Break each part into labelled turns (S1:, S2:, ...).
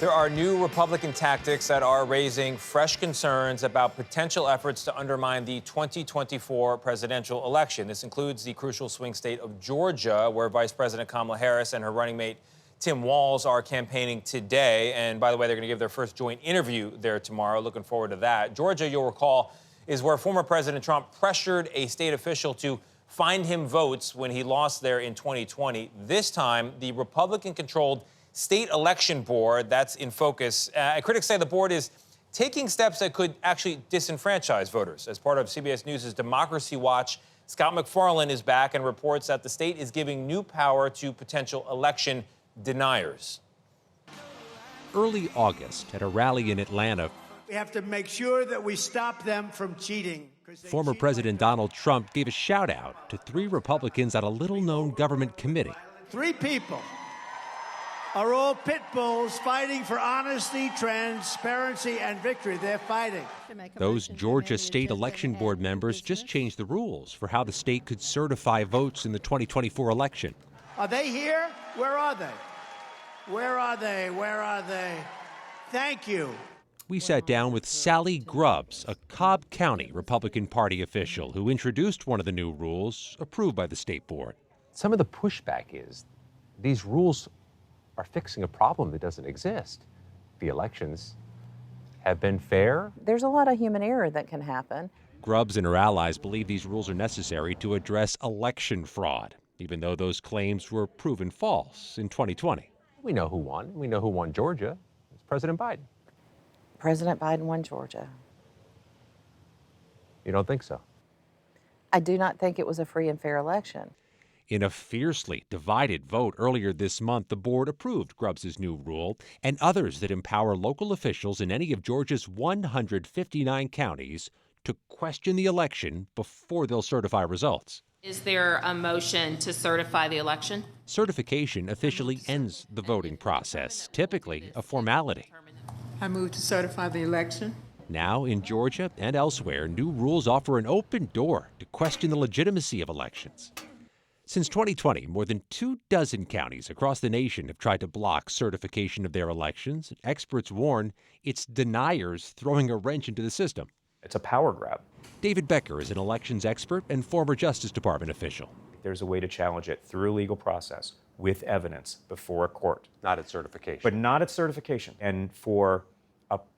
S1: There are new Republican tactics that are raising fresh concerns about potential efforts to undermine the 2024 presidential election. This includes the crucial swing state of Georgia, where Vice President Kamala Harris and her running mate Tim Walz are campaigning today. And by the way, they're going to give their first joint interview there tomorrow. Looking forward to that. Georgia, you'll recall, is where former President Trump pressured a state official to find him votes when he lost there in 2020. This time, the Republican-controlled state election board that's in focus. Critics say the board is taking steps that could actually disenfranchise voters. As part of CBS News' Democracy Watch, Scott MacFarlane is back and reports that the state is giving new power to potential election deniers.
S2: Early August, at a rally in Atlanta,
S3: we have to make sure that we stop them from cheating.
S2: Former President Donald Trump gave a shout-out to 3 Republicans on a little-known government committee.
S3: 3 people are all pit bulls fighting for honesty, transparency, and victory. They're fighting.
S2: Those Georgia State Election Board members just changed the rules for how the state could certify votes in the 2024 election.
S3: Are they here? Where are they? Where are they? Where are they? Thank you.
S2: We sat down with Sally Grubbs, a Cobb County Republican Party official who introduced one of the new rules approved by the state board.
S4: Some of the pushback is these rules are fixing a problem that doesn't exist. The elections have been fair.
S5: There's a lot of human error that can happen.
S2: Grubbs and her allies believe these rules are necessary to address election fraud, even though those claims were proven false in 2020.
S4: We know who won. We know who won Georgia. It's President Biden.
S5: President Biden won Georgia.
S4: You don't think so?
S5: I do not think it was a free and fair election.
S2: In a fiercely divided vote earlier this month, the board approved Grubbs' new rule and others that empower local officials in any of Georgia's 159 counties to question the election before they'll certify results.
S6: Is there a motion to certify the election?
S2: Certification officially ends the voting process, typically a formality.
S7: I move to certify the election.
S2: Now, in Georgia and elsewhere, new rules offer an open door to question the legitimacy of elections. Since 2020, more than 24 counties across the nation have tried to block certification of their elections. Experts warn it's deniers throwing a wrench into the system.
S8: It's a power grab.
S2: David Becker is an elections expert and former Justice Department official.
S8: There's a way to challenge it through a legal process with evidence before a court.
S4: Not at certification.
S8: But not at certification. And for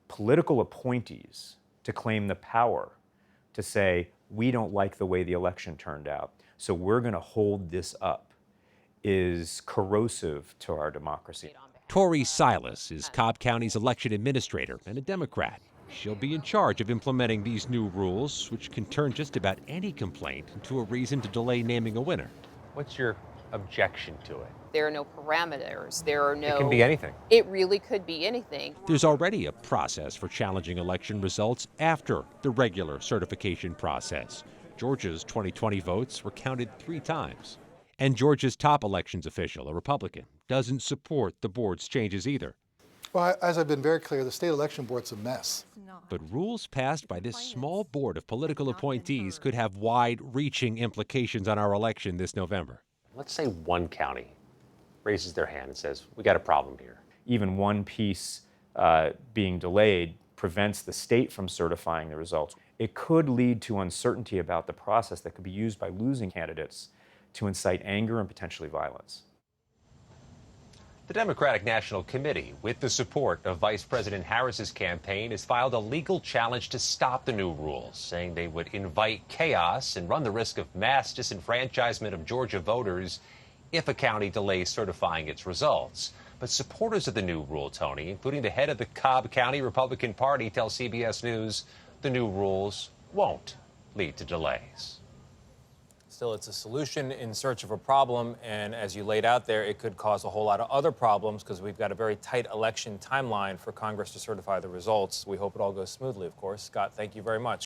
S8: political appointees to claim the power to say, we don't like the way the election turned out, so we're going to hold this up, is corrosive to our democracy.
S2: Tori Silas is Cobb County's election administrator and a Democrat. She'll be in charge of implementing these new rules, which can turn just about any complaint into a reason to delay naming a winner.
S4: What's your objection to it?
S9: There are no parameters. There are no...
S4: It can be anything.
S9: It really could be anything.
S2: There's already a process for challenging election results after the regular certification process. Georgia's 2020 votes were counted 3 times. And Georgia's top elections official, a Republican, doesn't support the board's changes either.
S10: Well, as I've been very clear, the state election board's a mess.
S2: But rules passed by this small board of political appointees could have wide-reaching implications on our election this November.
S4: Let's say one county raises their hand and says, we got a problem here.
S8: Even one piece being delayed prevents the state from certifying the results. It could lead to uncertainty about the process that could be used by losing candidates to incite anger and potentially violence.
S11: The Democratic National Committee, with the support of Vice President Harris's campaign, has filed a legal challenge to stop the new rules, saying they would invite chaos and run the risk of mass disenfranchisement of Georgia voters if a county delays certifying its results. But supporters of the new rule, Tony, including the head of the Cobb County Republican Party, tell CBS News the new rules won't lead to delays.
S1: Still, it's a solution in search of a problem, and as you laid out there, it could cause a whole lot of other problems because we've got a very tight election timeline for Congress to certify the results. We hope it all goes smoothly, of course. Scott, thank you very much.